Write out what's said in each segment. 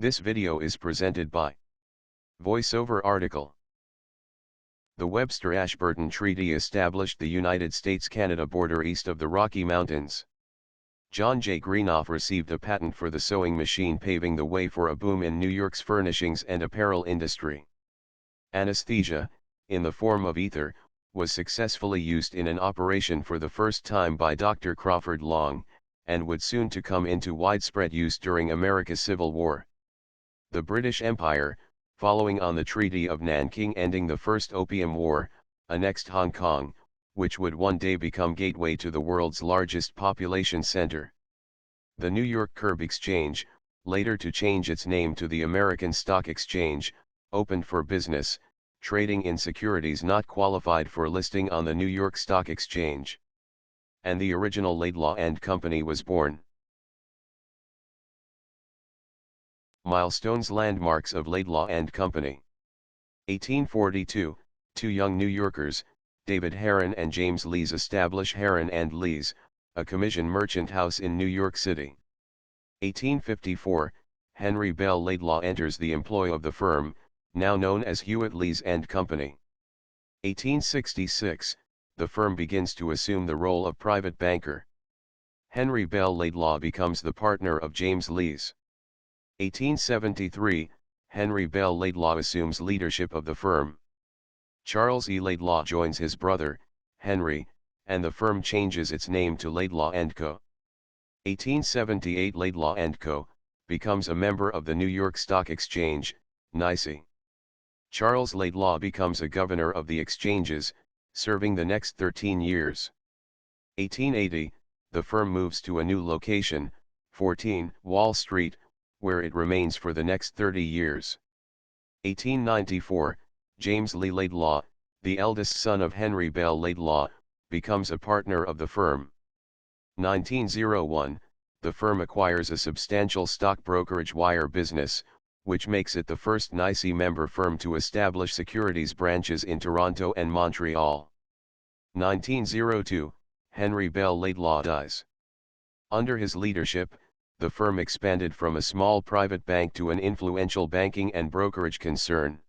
This video is presented by VoiceOver article. The Webster-Ashburton Treaty established the United States-Canada border east of the Rocky Mountains. John J. Greenough received a patent for the sewing machine, paving the way for a boom in New York's furnishings and apparel industry. Anesthesia, in the form of ether, was successfully used in an operation for the first time by Dr. Crawford Long, and would soon to come into widespread use during America's Civil War. The British Empire, following on the Treaty of Nanking ending the First Opium War, annexed Hong Kong, which would one day become gateway to the world's largest population center. The New York Curb Exchange, later to change its name to the American Stock Exchange, opened for business, trading in securities not qualified for listing on the New York Stock Exchange. And the original Laidlaw and Company was born. Milestones, landmarks of Laidlaw and Company. 1842, two young New Yorkers, David Heron and James Lees, establish Heron and Lees, a commission merchant house in New York City. 1854, Henry Bell Laidlaw enters the employ of the firm, now known as Hewitt Lees and Company. 1866, the firm begins to assume the role of private banker. Henry Bell Laidlaw becomes the partner of James Lees. 1873, Henry Bell Laidlaw assumes leadership of the firm. Charles E. Laidlaw joins his brother, Henry, and the firm changes its name to Laidlaw & Co. 1878, Laidlaw & Co. becomes a member of the New York Stock Exchange, NYSE. Charles Laidlaw becomes a governor of the exchanges, serving the next 13 years. 1880, the firm moves to a new location, 14 Wall Street, where it remains for the next 30 years. 1894, James Lee Laidlaw, the eldest son of Henry Bell Laidlaw, becomes a partner of the firm. 1901, the firm acquires a substantial stock brokerage wire business, which makes it the first NYSE member firm to establish securities branches in Toronto and Montreal. 1902, Henry Bell Laidlaw dies. Under his leadership, the firm expanded from a small private bank to an influential banking and brokerage concern.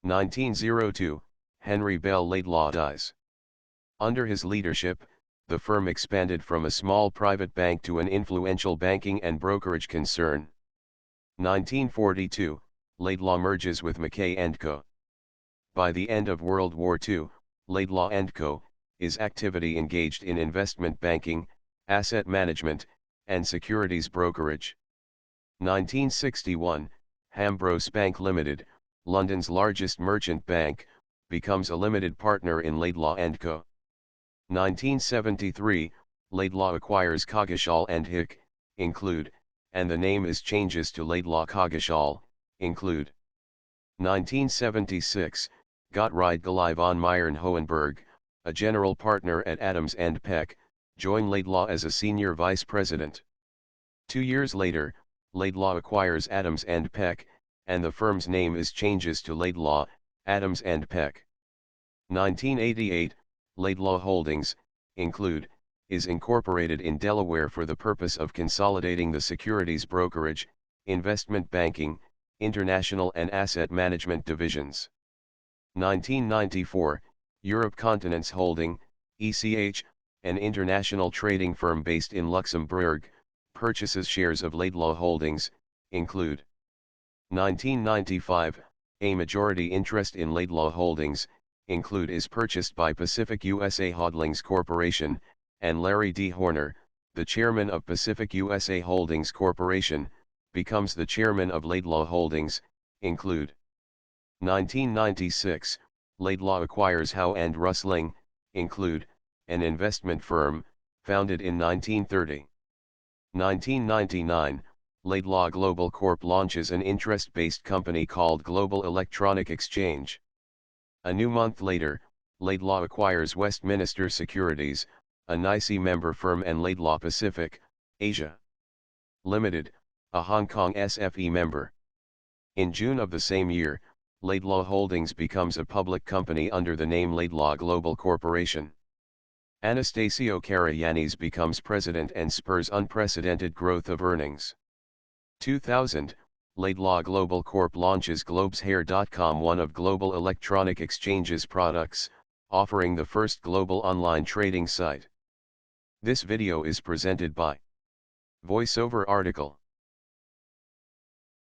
1902, Henry Bell Laidlaw dies. Under his leadership, the firm expanded from a small private bank to an influential banking and brokerage concern. 1942, Laidlaw merges with Mackay & Co. By the end of World War II, Laidlaw & Co. is actively engaged in investment banking, asset management, and securities brokerage. 1961, Hambros Bank Limited, London's largest merchant bank, becomes a limited partner in Laidlaw & Co. 1973, Laidlaw acquires Coggeshall & Hick, include, and the name is changes to Laidlaw Coggeshall, include. 1976, Gottfried Gally von Meyern Hohenberg, a general partner at Adams & Peck, join Laidlaw as a senior vice president. 2 years later, Laidlaw acquires Adams & Peck, and the firm's name is changes to Laidlaw, Adams & Peck. 1988, Laidlaw Holdings, include, is incorporated in Delaware for the purpose of consolidating the securities brokerage, investment banking, international and asset management divisions. 1994, Europe Continents Holding, ECH, an international trading firm based in Luxembourg, purchases shares of Laidlaw Holdings, include. 1995, a majority interest in Laidlaw Holdings, include is purchased by Pacific USA Holdings Corporation, and Larry D. Horner, the chairman of Pacific USA Holdings Corporation, becomes the chairman of Laidlaw Holdings, include. 1996, Laidlaw acquires Howe and Russling, include, an investment firm, founded in 1930. 1999, Laidlaw Global Corp launches an interest-based company called Global Electronic Exchange. A new month later, Laidlaw acquires Westminster Securities, a NYSE member firm, and Laidlaw Pacific, Asia Limited, a Hong Kong SFE member. In June of the same year, Laidlaw Holdings becomes a public company under the name Laidlaw Global Corporation. Anastasio Karayiannis becomes president and spurs unprecedented growth of earnings. 2000, Laidlaw Global Corp launches globeshair.com, one of Global Electronic Exchange's products, offering the first global online trading site. This video is presented by VoiceOver article.